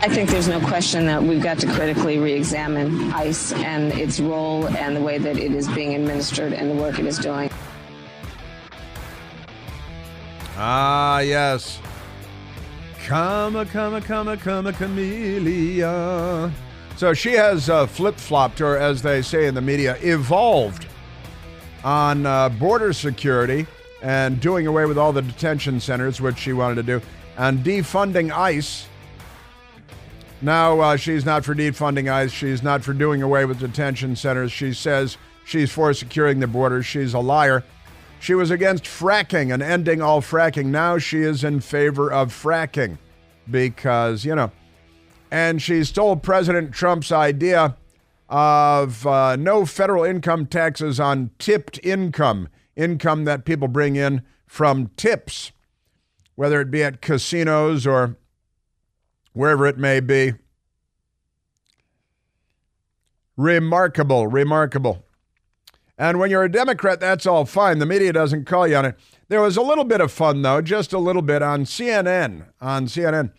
I think there's no question that we've got to critically re-examine ICE and its role and the way that it is being administered and the work it is doing. Ah, yes. Camellia. So she has flip-flopped, or as they say in the media, evolved on border security and doing away with all the detention centers, which she wanted to do, and defunding ICE. Now she's not for defunding ICE. She's not for doing away with detention centers. She says she's for securing the border. She's a liar. She was against fracking and ending all fracking. Now she is in favor of fracking because, and she stole President Trump's idea of no federal income taxes on tipped income that people bring in from tips, whether it be at casinos or wherever it may be. Remarkable. And when you're a Democrat, that's all fine. The media doesn't call you on it. There was a little bit of fun, though, just a little bit on CNN.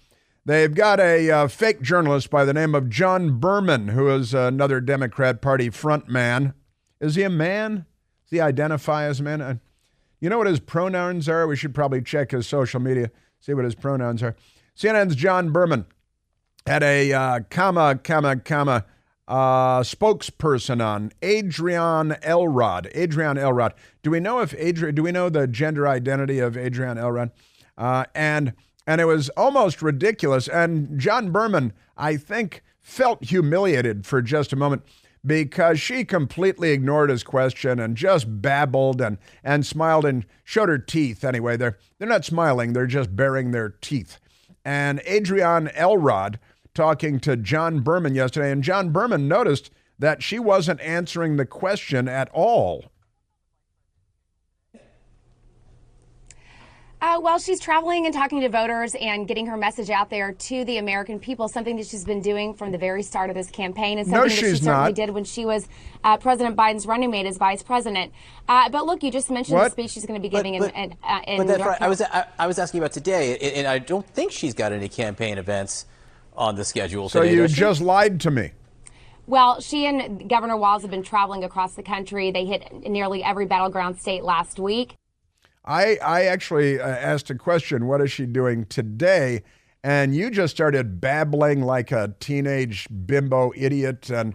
They've got a fake journalist by the name of John Burman, who is another Democrat Party front man. Is he a man? Does he identify as a man? You know what his pronouns are? We should probably check his social media, see what his pronouns are. CNN's John Berman had a spokesperson on, Adrian Elrod. Do we know the gender identity of Adrian Elrod? And it was almost ridiculous. And John Berman, I think, felt humiliated for just a moment because she completely ignored his question and just babbled and smiled and showed her teeth. Anyway, they're not smiling, they're just baring their teeth. And Adrian Elrod talking to John Berman yesterday, and John Berman noticed that she wasn't answering the question at all. Well, she's traveling and talking to voters and getting her message out there to the American people, something that she's been doing from the very start of this campaign, and something that she certainly did when she was President Biden's running mate as vice president. But look, you just mentioned the speech she's going to be giving in that's right. I was asking about today, and I don't think she's got any campaign events on the schedule today. So you just lied to me. Well, she and Governor Walz have been traveling across the country. They hit nearly every battleground state last week. I actually asked a question, what is she doing today? And you just started babbling like a teenage bimbo idiot, and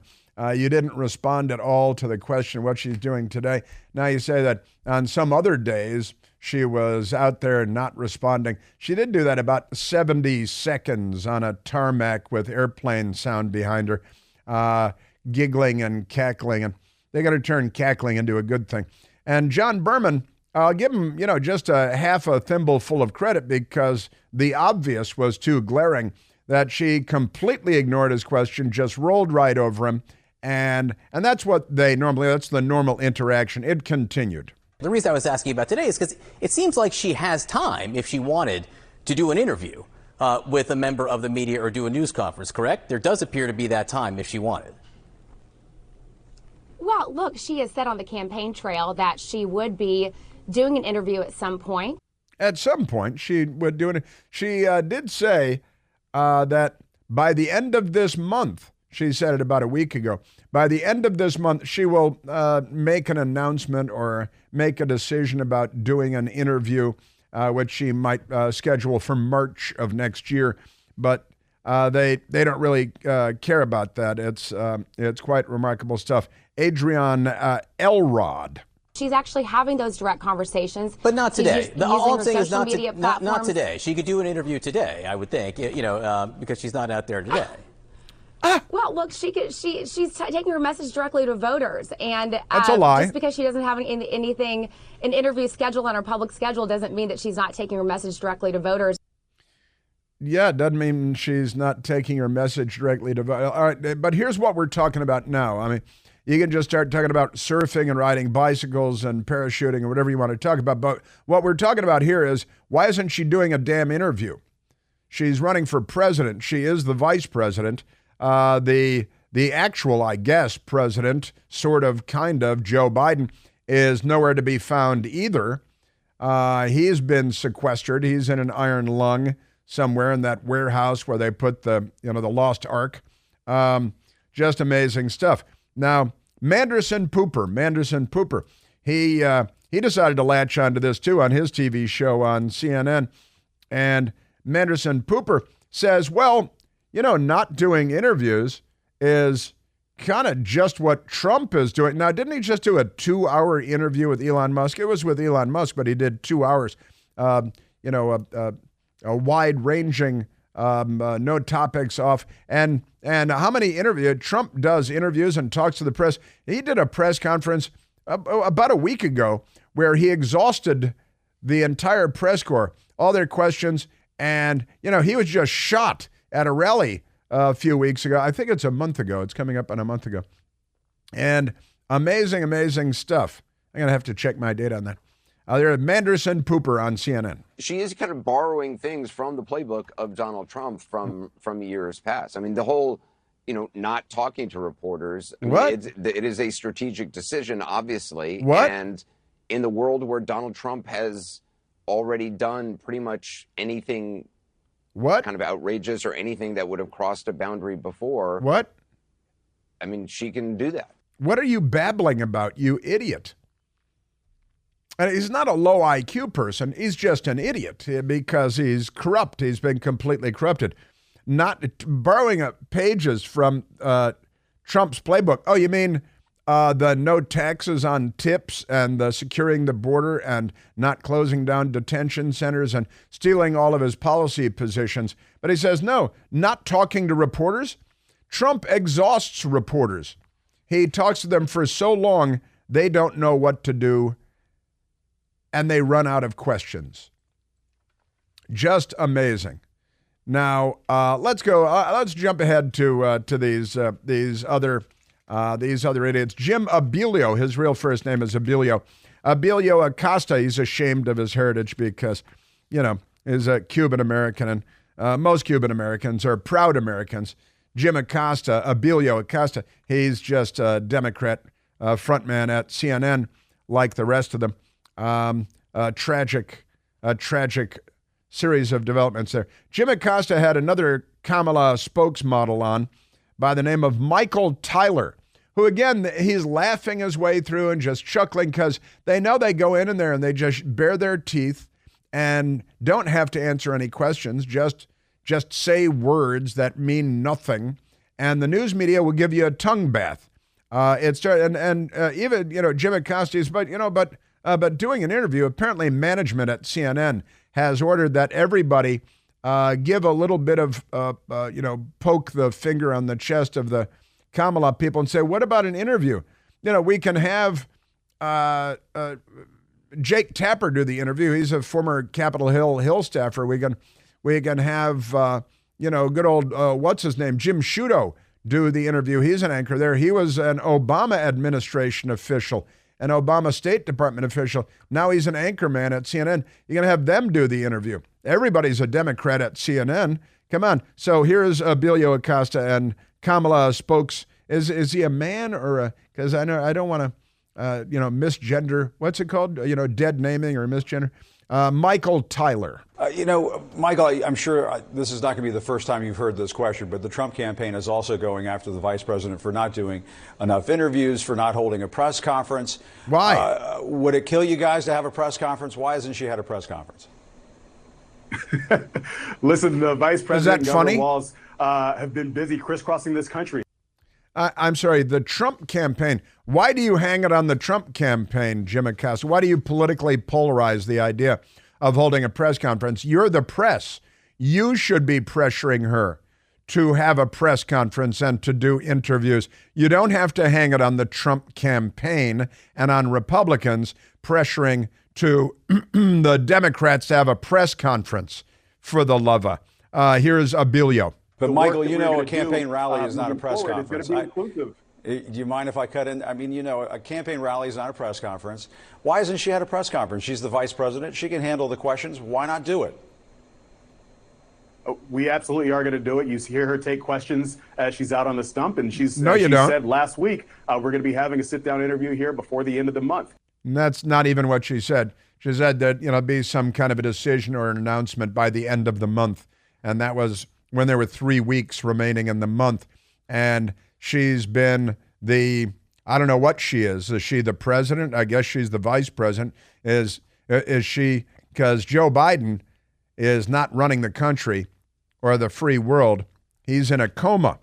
you didn't respond at all to the question what she's doing today. Now you say that on some other days she was out there not responding. She did do that about 70 seconds on a tarmac with airplane sound behind her, giggling and cackling. And they got to turn cackling into a good thing. And John Berman, I'll give him, just a half a thimble full of credit because the obvious was too glaring that she completely ignored his question, just rolled right over him. And that's that's the normal interaction. It continued. The reason I was asking about today is because it seems like she has time if she wanted to do an interview with a member of the media or do a news conference, correct? There does appear to be that time if she wanted. Well, look, she has said on the campaign trail that she would be doing an interview at some point. At some point, she would do it. She did say that by the end of this month, she said it about a week ago, by the end of this month, she will make an announcement or make a decision about doing an interview, which she might schedule for March of next year. But they don't really care about that. It's quite remarkable stuff. Adrian Elrod. She's actually having those direct conversations. But not today. All I'm saying is not today. She could do an interview today, I would think, because she's not out there today. Well, look, she's taking her message directly to voters, and that's a lie. Just because she doesn't have an interview schedule on her public schedule doesn't mean that she's not taking her message directly to voters. Yeah, it doesn't mean she's not taking her message directly to voters. All right, but here's what we're talking about now. I mean, you can just start talking about surfing and riding bicycles and parachuting or whatever you want to talk about. But what we're talking about here is, why isn't she doing a damn interview? She's running for president. She is the vice president. The actual, I guess, president, sort of, kind of, Joe Biden, is nowhere to be found either. He's been sequestered. He's in an iron lung somewhere in that warehouse where they put the lost ark. Just amazing stuff. Now, Manderson Pooper, he decided to latch onto this too on his TV show on CNN. And Manderson Pooper says, well, not doing interviews is kind of just what Trump is doing. Now, didn't he just do a 2-hour interview with Elon Musk? It was with Elon Musk, but he did 2 hours. A wide-ranging, no topics off. And how many interviews? Trump does interviews and talks to the press. He did a press conference about a week ago where he exhausted the entire press corps, all their questions, and, he was just shot at a rally a few weeks ago. I think it's a month ago. It's coming up on a month ago. And amazing stuff. I'm going to have to check my date on that. There's Manderson Pooper on CNN. She is kind of borrowing things from the playbook of Donald Trump from years past. I mean, the whole, not talking to reporters. What? It is a strategic decision, obviously. What? And in the world where Donald Trump has already done pretty much anything kind of outrageous or anything that would have crossed a boundary before. What? I mean, she can do that. What are you babbling about, you idiot? And he's not a low IQ person. He's just an idiot because he's corrupt. He's been completely corrupted. Not borrowing pages from Trump's playbook. Oh, you mean the no taxes on tips and the securing the border and not closing down detention centers and stealing all of his policy positions. But he says, no, not talking to reporters. Trump exhausts reporters. He talks to them for so long, they don't know what to do. And they run out of questions. Just amazing. Now let's go. Let's jump ahead to these other idiots. Jim Abilio, his real first name is Abilio. Abilio Acosta. He's ashamed of his heritage because, is a Cuban American, and most Cuban Americans are proud Americans. Jim Acosta, Abilio Acosta. He's just a Democrat frontman at CNN, like the rest of them. A tragic series of developments there. Jim Acosta had another Kamala spokesmodel on by the name of Michael Tyler, who, again, he's laughing his way through and just chuckling because they know they go in there and they just bare their teeth and don't have to answer any questions, just say words that mean nothing, and the news media will give you a tongue bath. Even Jim Acosta, but doing an interview, apparently management at CNN has ordered that everybody give a little bit of, poke the finger on the chest of the Kamala people and say, what about an interview? We can have Jake Tapper do the interview. He's a former Capitol Hill staffer. We can have, good old, what's his name, Jim Sciutto do the interview. He's an anchor there. He was an Obama administration official, an Obama State Department official. Now he's an anchor man at CNN. You're going to have them do the interview. Everybody's a Democrat at CNN. Come on. So here's Abilio Acosta and Kamala Spokes. Is he a man or a, because I don't want to, misgender. What's it called? Dead naming or misgender. Michael Tyler. Michael, I'm sure this is not going to be the first time you've heard this question, but the Trump campaign is also going after the vice president for not doing enough interviews, for not holding a press conference. Why? Would it kill you guys to have a press conference? Why hasn't she had a press conference? Listen, the vice president and funny? Governor Walz have been busy crisscrossing this country. I'm sorry, the Trump campaign. Why do you hang it on the Trump campaign, Jim Acosta? Why do you politically polarize the idea of holding a press conference? You're the press. You should be pressuring her to have a press conference and to do interviews. You don't have to hang it on the Trump campaign and on Republicans pressuring to the Democrats to have a press conference, for the love of. Here's Abilio. But Michael, a campaign rally is not a press conference. Do you mind if I cut in? I mean, a campaign rally is not a press conference. Why hasn't she had a press conference? She's the vice president. She can handle the questions. Why not do it? We absolutely are going to do it. You hear her take questions as she's out on the stump, and she don't. said last week, we're going to be having a sit-down interview here before the end of the month. And that's not even what she said. She said that, be some kind of a decision or an announcement by the end of the month. and that was when there were 3 weeks remaining in the month. And she's been I don't know what she is. Is she the president? I guess she's the vice president. Is she, because Joe Biden is not running the country or the free world. He's in a coma.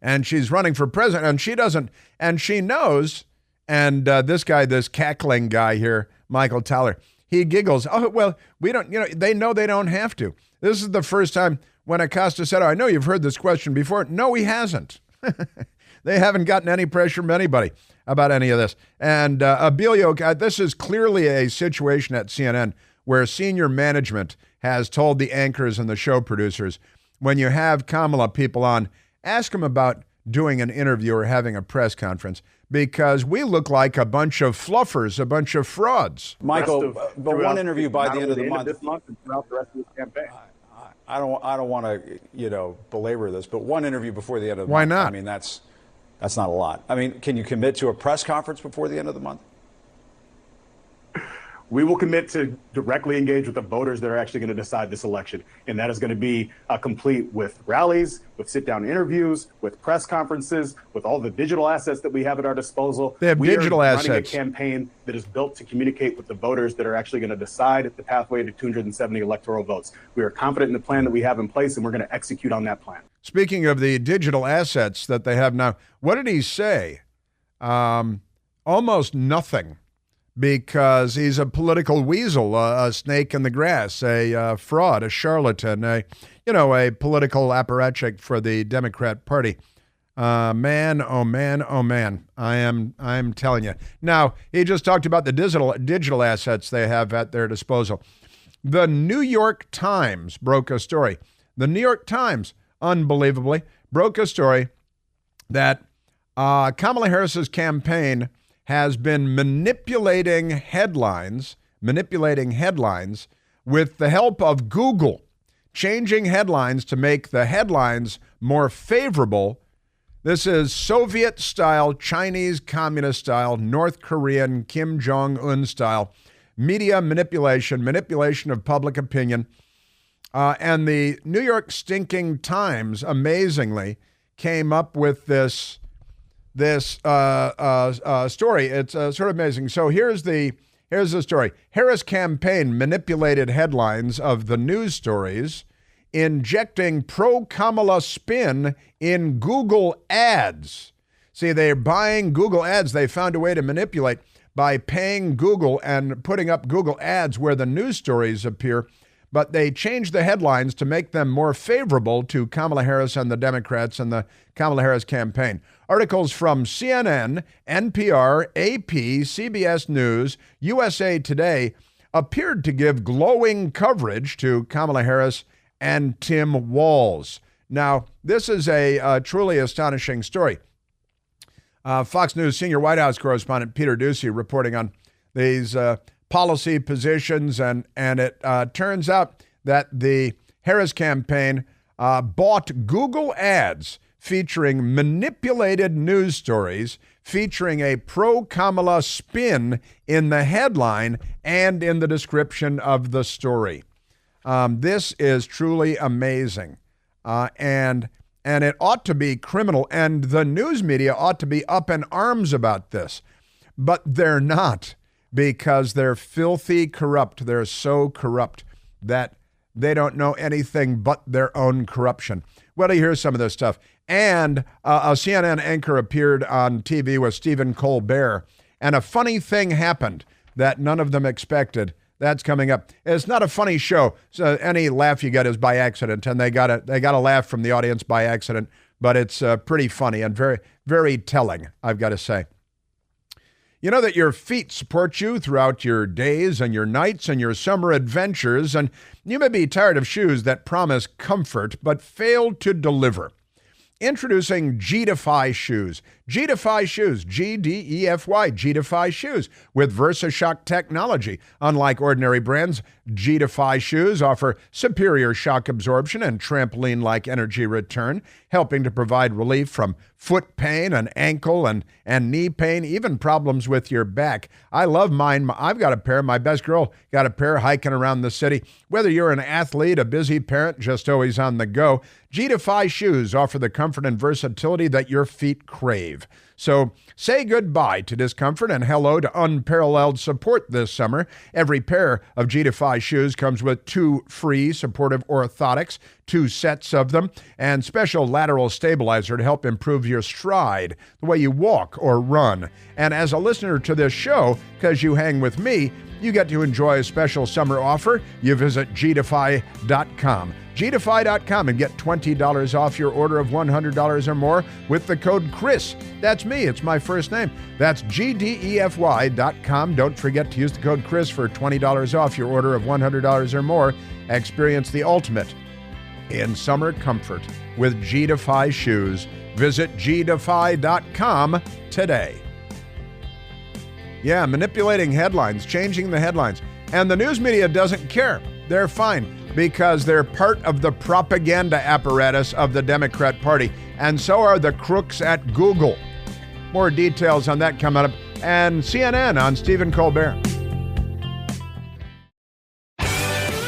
And she's running for president, and she doesn't, and she knows, and this cackling guy here, Michael Tyler, he giggles. Oh, well, we don't, they know they don't have to. This is the first time when Acosta said, I know you've heard this question before. No, he hasn't. They haven't gotten any pressure from anybody about any of this. And Abilio, this is clearly a situation at CNN where senior management has told the anchors and the show producers, when you have Kamala people on, ask them about doing an interview or having a press conference, because we look like a bunch of fluffers, a bunch of frauds. Michael, but one interview by the end of the month. This month and throughout the rest of this campaign. I don't want to, belabor this, but one interview before the end of the month. Why not? I mean, that's not a lot. I mean, can you commit to a press conference before the end of the month? We will commit to directly engage with the voters that are actually going to decide this election. And that is going to be complete with rallies, with sit-down interviews, with press conferences, with all the digital assets that we have at our disposal. They have digital assets. We are running a campaign that is built to communicate with the voters that are actually going to decide the pathway to 270 electoral votes. We are confident in the plan that we have in place, and we're going to execute on that plan. Speaking of the digital assets that they have now, what did he say? Almost nothing. Because he's a political weasel, a snake in the grass, a fraud, a charlatan, a political apparatchik for the Democrat Party. Man, oh man, oh man, I'm telling you. Now, he just talked about the digital assets they have at their disposal. The New York Times broke a story. The New York Times, unbelievably, broke a story that Kamala Harris's campaign has been manipulating headlines with the help of Google, changing headlines to make the headlines more favorable. This is Soviet-style, Chinese communist style, North Korean Kim Jong-un style media manipulation of public opinion. And the New York stinking Times, amazingly, came up with this story. It's sort of amazing. So here's the story. Harris campaign manipulated headlines of the news stories, injecting pro-Kamala spin in Google ads. See, they're buying Google ads. They found a way to manipulate by paying Google and putting up Google ads where the news stories appear, but they changed the headlines to make them more favorable to Kamala Harris and the Democrats and the Kamala Harris campaign. Articles from CNN, NPR, AP, CBS News, USA Today appeared to give glowing coverage to Kamala Harris and Tim Walz. Now, this is a truly astonishing story. Fox News senior White House correspondent Peter Doocy reporting on these policy positions, and it turns out that the Harris campaign bought Google ads featuring manipulated news stories, featuring a pro-Kamala spin in the headline and in the description of the story. This is truly amazing, and it ought to be criminal, and the news media ought to be up in arms about this, but they're not, because they're filthy corrupt. They're so corrupt that they don't know anything but their own corruption. Well, here's some of this stuff. And a CNN anchor appeared on TV with Steven Colbert, and a funny thing happened that none of them expected. That's coming up. It's not a funny show. So any laugh you get is by accident, and they got a laugh from the audience by accident, but it's pretty funny and very, very telling, I've got to say. You know that your feet support you throughout your days and your nights and your summer adventures, and you may be tired of shoes that promise comfort but fail to deliver. Introducing G-Defy shoes. G-Defy shoes, G-D-E-F-Y, G-Defy shoes with VersaShock technology. Unlike ordinary brands, G-Defy shoes offer superior shock absorption and trampoline-like energy return, helping to provide relief from foot pain and ankle and knee pain, even problems with your back. I love mine. I've got a pair. My best girl got a pair hiking around the city. Whether you're an athlete, a busy parent, just always on the go, G-Defy shoes offer the comfort and versatility that your feet crave. So say goodbye to discomfort and hello to unparalleled support this summer. Every pair of G-Defy shoes comes with 2 free supportive orthotics, 2 sets of them, and special lateral stabilizer to help improve your stride, the way you walk or run. And as a listener to this show, because you hang with me, you get to enjoy a special summer offer. You visit gdefy.com. gdefy.com and get $20 off your order of $100 or more with the code Chris. That's me. It's my first name. That's gdefy.com. Don't forget to use the code Chris for $20 off your order of $100 or more. Experience the ultimate in summer comfort with G-Defy shoes. Visit gdefy.com today. Yeah, manipulating headlines, changing the headlines. And the news media doesn't care. They're fine because they're part of the propaganda apparatus of the Democrat Party. And so are the crooks at Google. More details on that coming up. And CNN on Steven Colbert.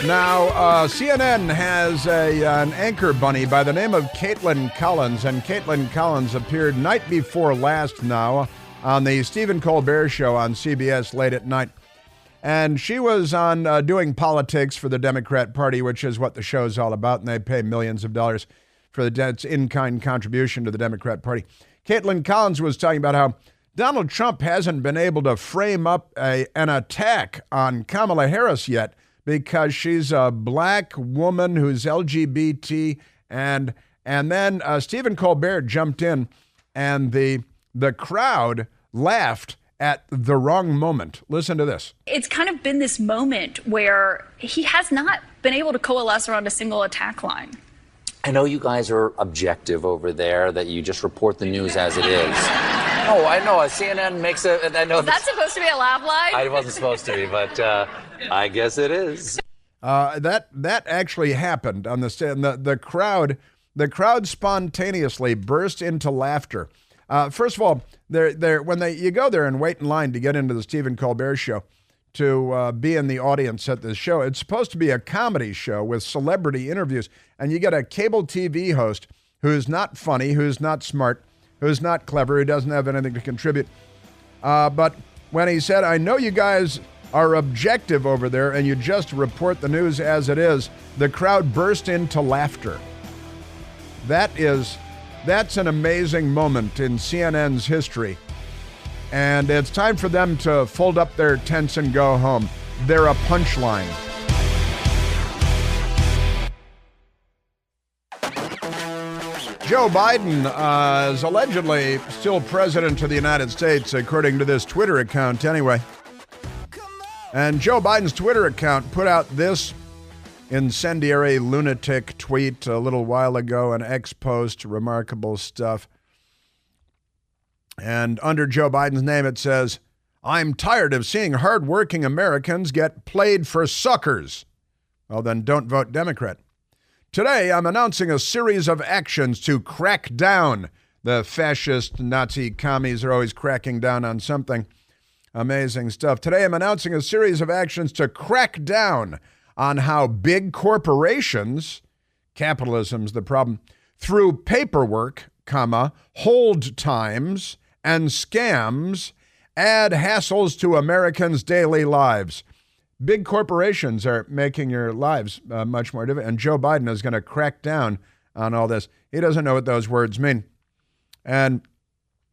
Now, CNN has an anchor bunny by the name of Caitlin Collins. And Caitlin Collins appeared night before last now on the Steven Colbert Show on CBS late at night. And she was on doing politics for the Democrat Party, which is what the show's all about, and they pay millions of dollars for the in-kind contribution to the Democrat Party. Caitlin Collins was talking about how Donald Trump hasn't been able to frame up an attack on Kamala Harris yet because she's a black woman who's LGBT, and then Steven Colbert jumped in, and the crowd laughed at the wrong moment. Listen to this. It's kind of been this moment where he has not been able to coalesce around a single attack line. I know you guys are objective over there, that you just report the news as it is. Oh, I know. CNN makes a... I know. Is that supposed to be a laugh line? I wasn't supposed to be, but I guess it is. That actually happened on the stand. The crowd spontaneously burst into laughter. First of all, you go there and wait in line to get into the Steven Colbert Show to be in the audience at this show. It's supposed to be a comedy show with celebrity interviews, and you get a cable TV host who's not funny, who's not smart, who's not clever, who doesn't have anything to contribute. But when he said, "I know you guys are objective over there and you just report the news as it is," the crowd burst into laughter. That's an amazing moment in CNN's history. And it's time for them to fold up their tents and go home. They're a punchline. Joe Biden is allegedly still president of the United States, according to this Twitter account anyway. And Joe Biden's Twitter account put out this incendiary lunatic tweet a little while ago, an ex-post, remarkable stuff. And under Joe Biden's name it says, "I'm tired of seeing hardworking Americans get played for suckers." Well, then don't vote Democrat. "Today, I'm announcing a series of actions to crack down." The fascist Nazi commies are always cracking down on something. Amazing stuff. "Today, I'm announcing a series of actions to crack down on how big corporations, capitalism's the problem, through paperwork, hold times, and scams, add hassles to Americans' daily lives." Big corporations are making your lives much more difficult, and Joe Biden is going to crack down on all this. He doesn't know what those words mean. And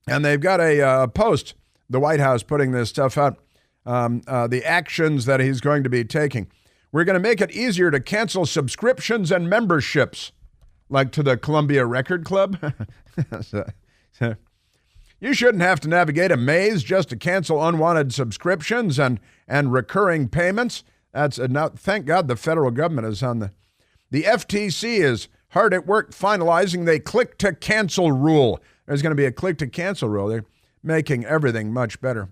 they've got a post, the White House putting this stuff out, the actions that he's going to be taking. "We're going to make it easier to cancel subscriptions and memberships, like to the Columbia Record Club." "You shouldn't have to navigate a maze just to cancel unwanted subscriptions and recurring payments." That's now, thank God the federal government is on the FTC is hard at work finalizing the click-to-cancel rule. There's going to be a click-to-cancel rule. They're making everything much better.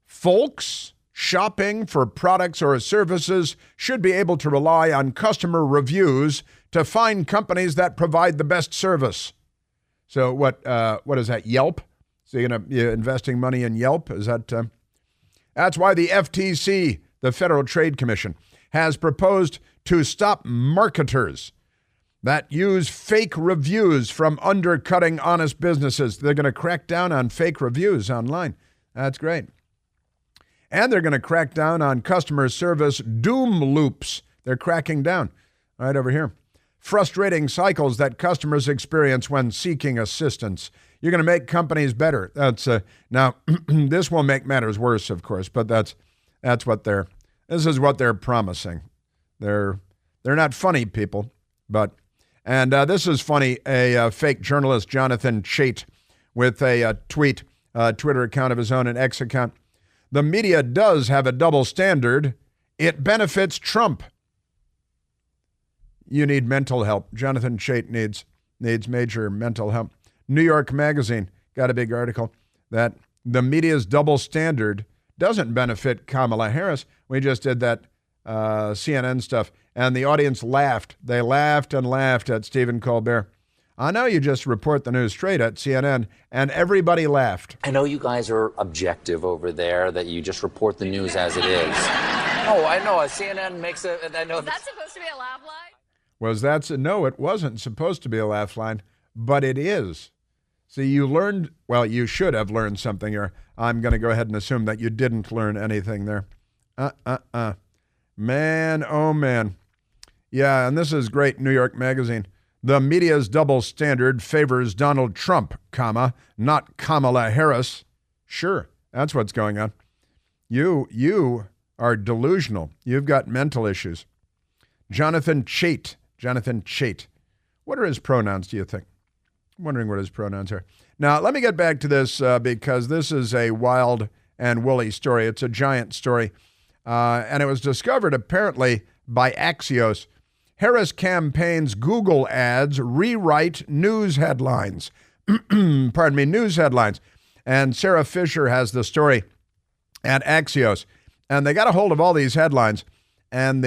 Folks shopping for products or services should be able to rely on customer reviews to find companies that provide the best service. So what is that, Yelp? So you're investing money in Yelp? Is that? That's why the FTC, the Federal Trade Commission, has proposed to stop marketers that use fake reviews from undercutting honest businesses. They're going to crack down on fake reviews online. That's great. And they're going to crack down on customer service doom loops. They're cracking down right over here. Frustrating cycles that customers experience when seeking assistance. You're going to make companies better. That's now this will make matters worse, of course, but this is what they're promising. They're not funny people, but this is funny. A fake journalist, Jonathan Chait, with a Twitter account of his own, an X account. The media does have a double standard. It benefits Trump. You need mental help. Jonathan Chait needs major mental help. New York Magazine got a big article that the media's double standard doesn't benefit Kamala Harris. We just did that CNN stuff, and the audience laughed. They laughed and laughed at Steven Colbert. I know you just report the news straight at CNN, and everybody laughed. I know you guys are objective over there, that you just report the news as it is. Oh, I know. CNN makes a... I know. Is that supposed to be a laugh line? No, it wasn't supposed to be a laugh line, but it is. See, you should have learned something here. I'm going to go ahead and assume that you didn't learn anything there. Man, oh man. Yeah, and this is great, New York Magazine. The media's double standard favors Donald Trump, not Kamala Harris. Sure, that's what's going on. You are delusional. You've got mental issues. Jonathan Chait. What are his pronouns, do you think? I'm wondering what his pronouns are. Now, let me get back to this because this is a wild and woolly story. It's a giant story. And it was discovered apparently by Axios. Harris campaign's Google ads rewrite news headlines. News headlines. And Sarah Fisher has the story at Axios. And they got a hold of all these headlines. And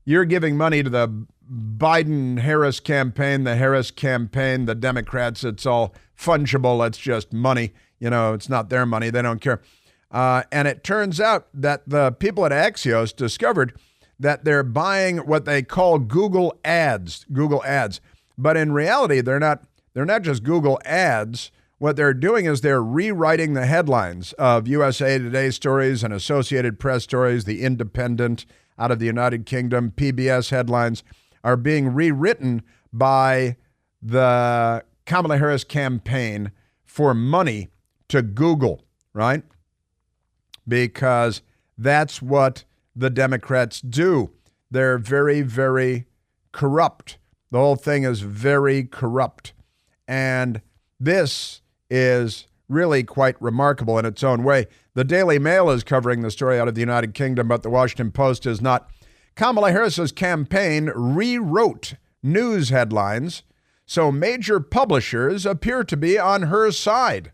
you're giving money to the Biden-Harris campaign, the Harris campaign, the Democrats. It's all fungible. It's just money. It's not their money. They don't care. And it turns out that the people at Axios discovered that they're buying what they call Google ads. But in reality, they're not just Google ads. What they're doing is they're rewriting the headlines of USA Today stories and Associated Press stories, The Independent out of the United Kingdom, PBS headlines are being rewritten by the Kamala Harris campaign for money to Google, right? Because that's what the Democrats do. They're very, very corrupt. The whole thing is very corrupt. And this is really quite remarkable in its own way. The Daily Mail is covering the story out of the United Kingdom, but the Washington Post is not. Kamala Harris's campaign rewrote news headlines, so major publishers appear to be on her side.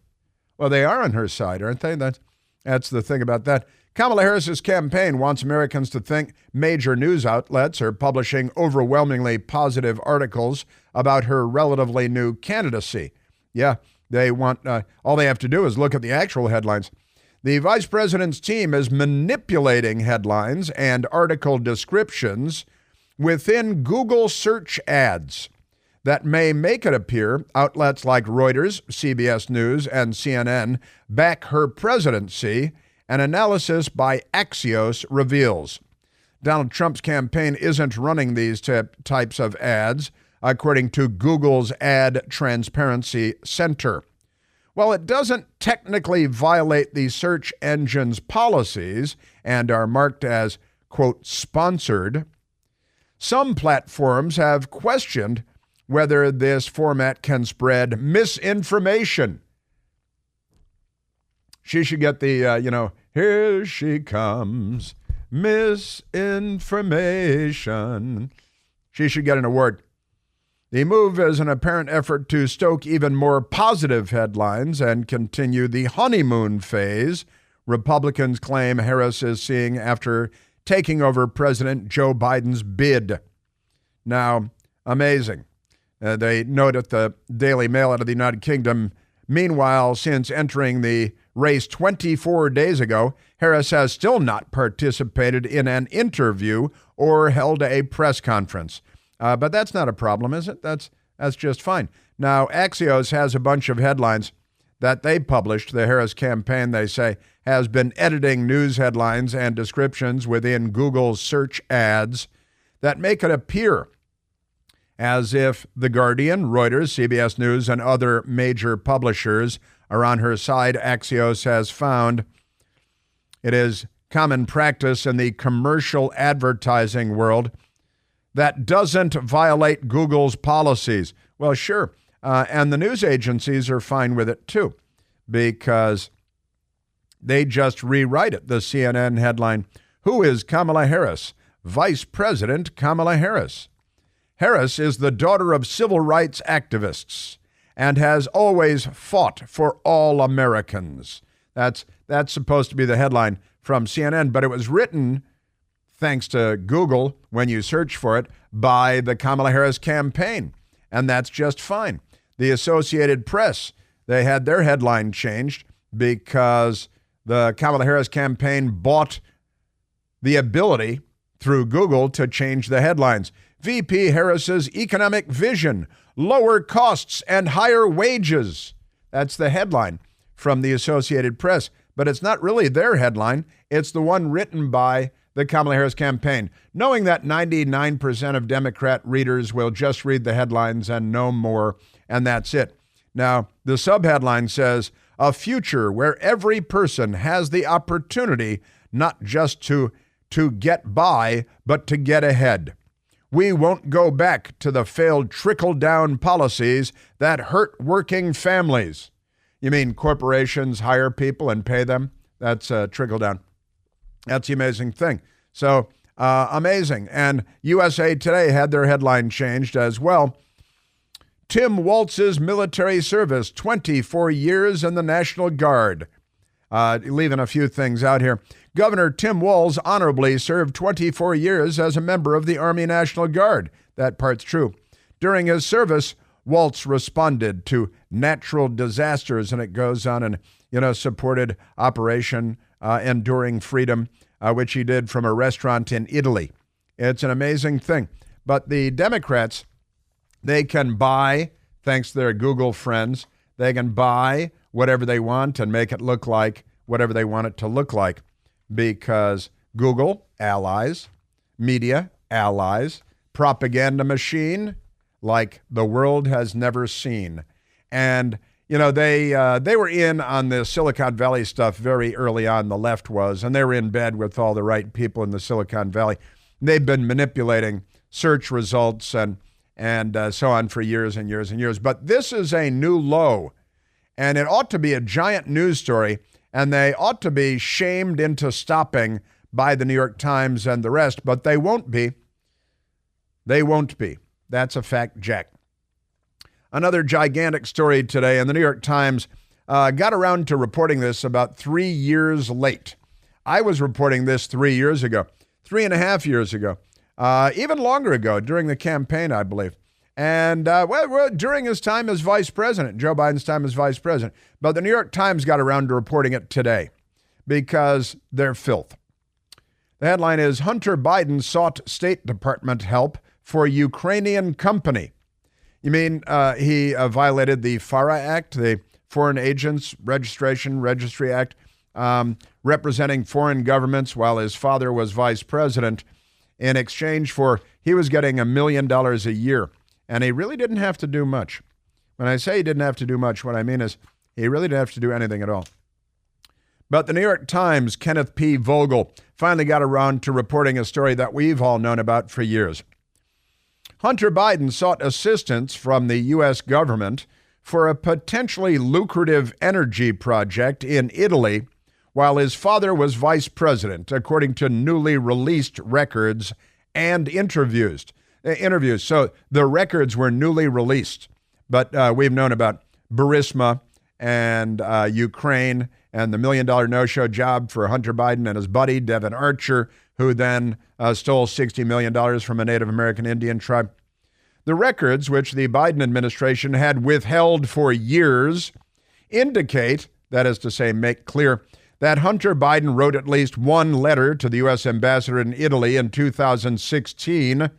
Well, they are on her side, aren't they? That's the thing about that. Kamala Harris's campaign wants Americans to think major news outlets are publishing overwhelmingly positive articles about her relatively new candidacy. Yeah, they want, all they have to do is look at the actual headlines. The vice president's team is manipulating headlines and article descriptions within Google search ads that may make it appear outlets like Reuters, CBS News, and CNN back her presidency, an analysis by Axios reveals. Donald Trump's campaign isn't running these types of ads, according to Google's Ad Transparency Center. While it doesn't technically violate the search engine's policies and are marked as, quote, sponsored, some platforms have questioned whether this format can spread misinformation. She should get the, here she comes, misinformation. She should get an award. The move is an apparent effort to stoke even more positive headlines and continue the honeymoon phase Republicans claim Harris is seeing after taking over President Joe Biden's bid. Now, amazing. They note at the Daily Mail out of the United Kingdom, meanwhile, since entering the race 24 days ago, Harris has still not participated in an interview or held a press conference. But that's not a problem, is it? That's just fine. Now, Axios has a bunch of headlines that they published. The Harris campaign, they say, has been editing news headlines and descriptions within Google's search ads that make it appear as if The Guardian, Reuters, CBS News, and other major publishers are on her side. Axios has found it is common practice in the commercial advertising world that doesn't violate Google's policies. Well, sure. And the news agencies are fine with it, too, because they just rewrite it. The CNN headline, "Who is Kamala Harris? Vice President Kamala Harris. Harris is the daughter of civil rights activists and has always fought for all Americans." That's supposed to be the headline from CNN, but it was written, thanks to Google, when you search for it, by the Kamala Harris campaign, and that's just fine. The Associated Press, they had their headline changed because the Kamala Harris campaign bought the ability through Google to change the headlines. VP Harris's economic vision, lower costs and higher wages. That's the headline from the Associated Press, but it's not really their headline. It's the one written by the Kamala Harris campaign, knowing that 99% of Democrat readers will just read the headlines and no more, and that's it. Now, the subheadline says, "A future where every person has the opportunity not just to get by, but to get ahead. We won't go back to the failed trickle-down policies that hurt working families." You mean corporations hire people and pay them? That's trickle-down. That's the amazing thing. So, amazing. And USA Today had their headline changed as well. "Tim Walz's military service, 24 years in the National Guard." Leaving a few things out here. Governor Tim Walz honorably served 24 years as a member of the Army National Guard. That part's true. During his service, Walz responded to natural disasters, and it goes on and, supported Operation Enduring Freedom, which he did from a restaurant in Italy. It's an amazing thing. But the Democrats, they can buy, thanks to their Google friends, they can buy whatever they want and make it look like whatever they want it to look like, because Google, allies, media, allies, propaganda machine like the world has never seen. And, they were in on the Silicon Valley stuff very early on, the left was, and they were in bed with all the right people in the Silicon Valley. They've been manipulating search results and so on for years and years and years. But this is a new low, and it ought to be a giant news story, and they ought to be shamed into stopping by the New York Times and the rest, but they won't be. They won't be. That's a fact, Jack. Another gigantic story today, and the New York Times got around to reporting this about 3 years late. I was reporting this 3 years ago, 3.5 years ago, even longer ago, during the campaign, I believe. And during his time as vice president, Joe Biden's time as vice president. But the New York Times got around to reporting it today because they're filth. The headline is, "Hunter Biden sought State Department help for Ukrainian company." You mean he violated the FARA Act, the Foreign Agents Registry Act, representing foreign governments while his father was vice president, in exchange for, he was getting $1 million a year. And he really didn't have to do much. When I say he didn't have to do much, what I mean is he really didn't have to do anything at all. But the New York Times' Kenneth P. Vogel finally got around to reporting a story that we've all known about for years. Hunter Biden sought assistance from the U.S. government for a potentially lucrative energy project in Italy while his father was vice president, according to newly released records and interviews. interviews. So the records were newly released. But we've known about Burisma and Ukraine and the $1 million no-show job for Hunter Biden and his buddy, Devin Archer, who then stole $60 million from a Native American Indian tribe. The records, which the Biden administration had withheld for years, indicate, that is to say, make clear, that Hunter Biden wrote at least one letter to the U.S. ambassador in Italy in 2016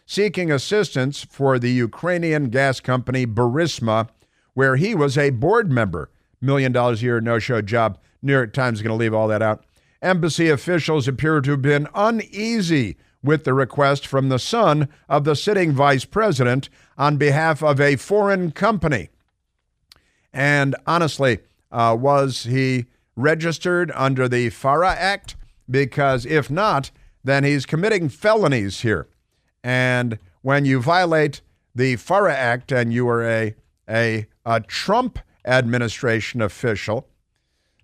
seeking assistance for the Ukrainian gas company Burisma, where he was a board member. $1 million a year, no-show job. New York Times is going to leave all that out. Embassy officials appear to have been uneasy with the request from the son of the sitting vice president on behalf of a foreign company. And honestly, was he registered under the FARA Act? Because if not, then he's committing felonies here. And when you violate the FARA Act and you are a Trump administration official,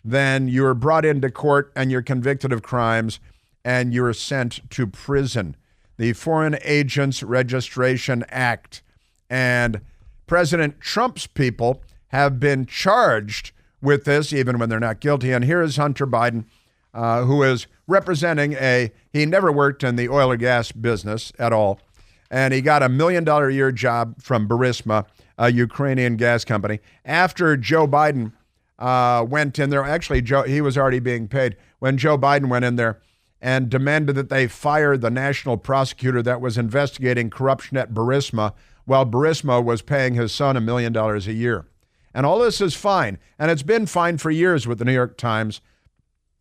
then you're brought into court and you're convicted of crimes and you're sent to prison. The Foreign Agents Registration Act. And President Trump's people have been charged with this, even when they're not guilty. And here is Hunter Biden, who is representing he never worked in the oil or gas business at all. And he got a $1 million a year job from Burisma, a Ukrainian gas company. After Joe Biden went in there, actually, he was already being paid. When Joe Biden went in there and demanded that they fire the national prosecutor that was investigating corruption at Burisma, while Burisma was paying his son $1 million a year. And all this is fine. And it's been fine for years with the New York Times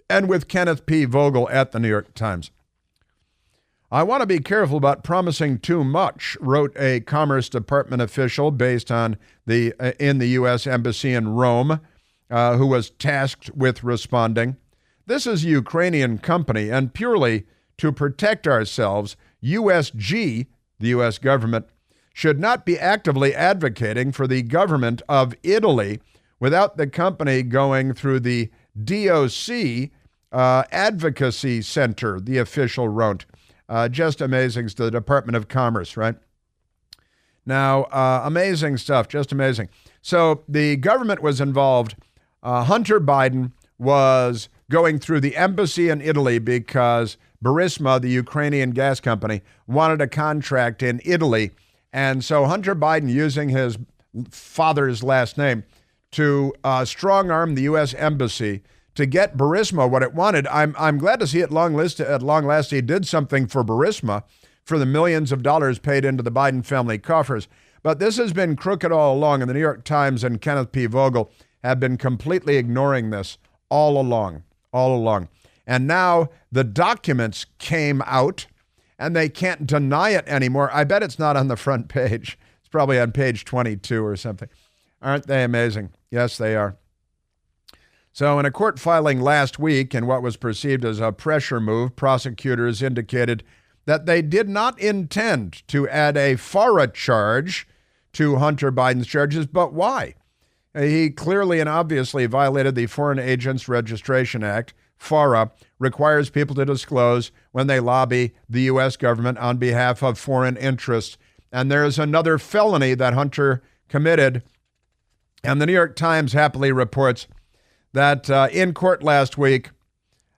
and with Kenneth P. Vogel at the New York Times. I want to be careful about promising too much, wrote a Commerce Department official based on in the U.S. Embassy in Rome, who was tasked with responding. This is a Ukrainian company, and purely to protect ourselves, USG, the U.S. government, should not be actively advocating for the government of Italy without the company going through the DOC Advocacy Center, the official wrote. Just amazing, the Department of Commerce, right? Now, amazing stuff, just amazing. So the government was involved. Hunter Biden was going through the embassy in Italy because Burisma, the Ukrainian gas company, wanted a contract in Italy. And so Hunter Biden, using his father's last name, to strong-arm the U.S. Embassy to get Burisma what it wanted. I'm glad to see at long last he did something for Burisma for the millions of dollars paid into the Biden family coffers. But this has been crooked all along, and the New York Times and Kenneth P. Vogel have been completely ignoring this all along. And now the documents came out, and they can't deny it anymore. I bet it's not on the front page. It's probably on page 22 or something. Aren't they amazing? Yes, they are. So in a court filing last week, in what was perceived as a pressure move, prosecutors indicated that they did not intend to add a FARA charge to Hunter Biden's charges. But why? He clearly and obviously violated the Foreign Agents Registration Act. FARA requires people to disclose when they lobby the U.S. government on behalf of foreign interests. And there's another felony that Hunter committed. And the New York Times happily reports that in court last week,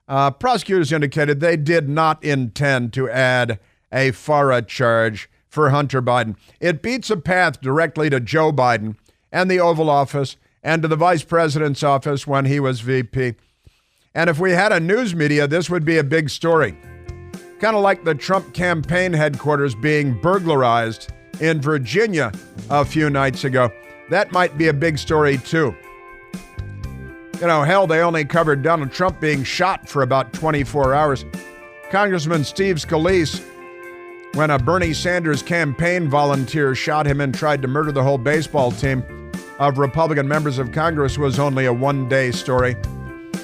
prosecutors indicated they did not intend to add a FARA charge for Hunter Biden. It beats a path directly to Joe Biden and the Oval Office and to the vice president's office when he was VP. And if we had a news media, this would be a big story. Kind of like the Trump campaign headquarters being burglarized in Virginia a few nights ago. That might be a big story too. You know, hell, they only covered Donald Trump being shot for about 24 hours. Congressman Steve Scalise, when a Bernie Sanders campaign volunteer shot him and tried to murder the whole baseball team of Republican members of Congress, was only a one-day story.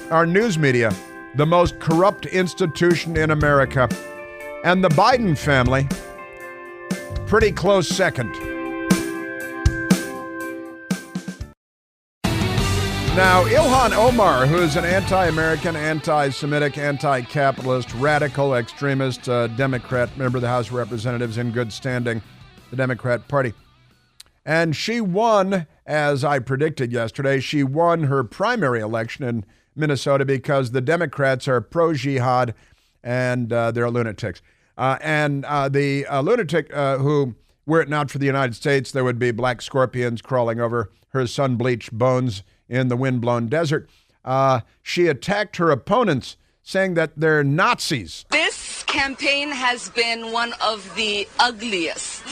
Our news media, the most corrupt institution in America, and the Biden family, pretty close second. Now, Ilhan Omar, who is an anti-American, anti-Semitic, anti-capitalist, radical extremist Democrat, member of the House of Representatives in good standing, the Democrat Party. And she won, as I predicted yesterday, she won her primary election in Minnesota because the Democrats are pro-jihad and they're lunatics. The lunatic who, were it not for the United States, there would be black scorpions crawling over her sun-bleached bones in the wind-blown desert. She attacked her opponents, saying that they're Nazis. This campaign has been one of the ugliest,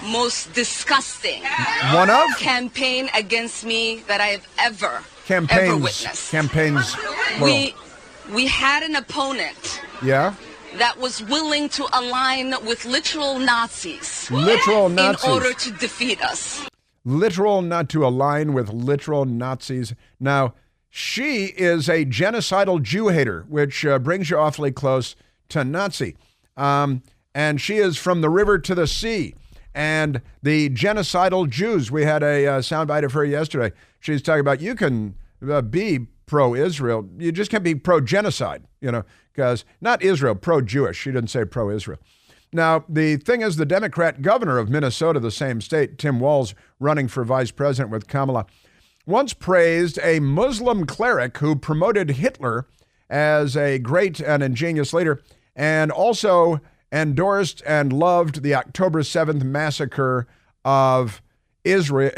most disgusting campaign against me that I've ever witnessed. Campaigns. We had an opponent. Yeah. That was willing to align with literal Nazis. Literal Nazis. In order to defeat us. Literal, not to align with literal Nazis. Now, she is a genocidal Jew hater, which brings you awfully close to Nazi. And she is from the river to the sea. And the genocidal Jews, we had a soundbite of her yesterday. She's talking about you can be pro-Israel. You just can't be pro-genocide, because not Israel, pro-Jewish. She didn't say pro-Israel. Now, the thing is, the Democrat governor of Minnesota, the same state, Tim Walz, running for vice president with Kamala, once praised a Muslim cleric who promoted Hitler as a great and ingenious leader and also endorsed and loved the October 7th massacre of Israel,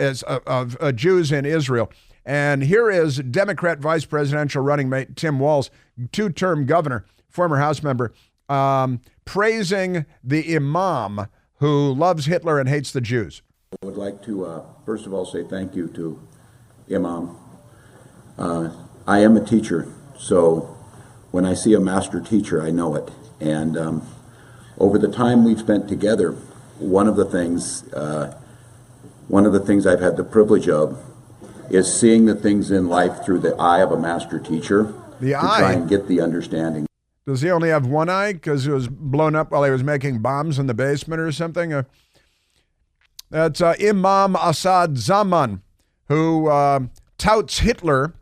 of Jews in Israel. And here is Democrat vice presidential running mate Tim Walz, two-term governor, former House member, praising the imam who loves Hitler and hates the Jews. I would like to, first of all, say thank you to Imam. I am a teacher, so when I see a master teacher, I know it. And over the time we've spent together, one of the things I've had the privilege of is seeing the things in life through the eye of a master teacher. The to eye? try and get the understanding. Does he only have one eye because it was blown up while he was making bombs in the basement or something? That's Imam Assad Zaman, who touts Hitler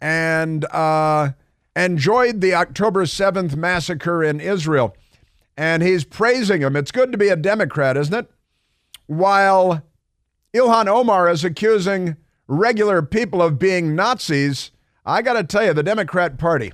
and enjoyed the October 7th massacre in Israel. And he's praising him. It's good to be a Democrat, isn't it? While Ilhan Omar is accusing regular people of being Nazis, I got to tell you, the Democrat Party.